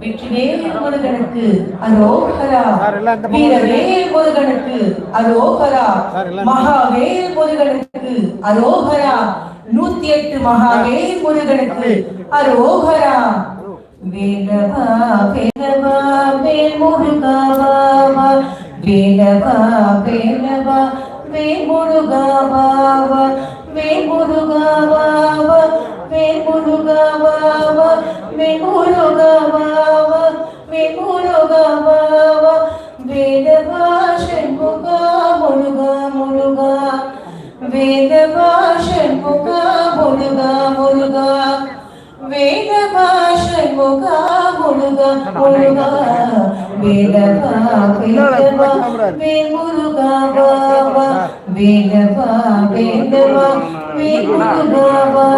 வெற்றிவேல் முருகனுக்கு அரோகரா, வீரவேல் முருகனுக்கு அரோகரா, மகாவேல் முருகனுக்கு அரோகரா, 108 மகாவேல் முருகனுக்கு அரோகரா. வேலவா வேலவா வேல் முருகாவா, வேலவா வேலவா வேல் முருகாவா, வேல் முருகாவா, வேல் முருகாவா, வேல் முருகாவா, வேல் முருகாவா, வேலவா சண்முகா முருகா முருகா, வேலவா சண்முகா முருகா முருகா, வேலவா சண்முகா முருகா முருகா, வேலவா வேலவா வேல் முருகாவா, வேலவா வேலவா வேல் முருகாவா,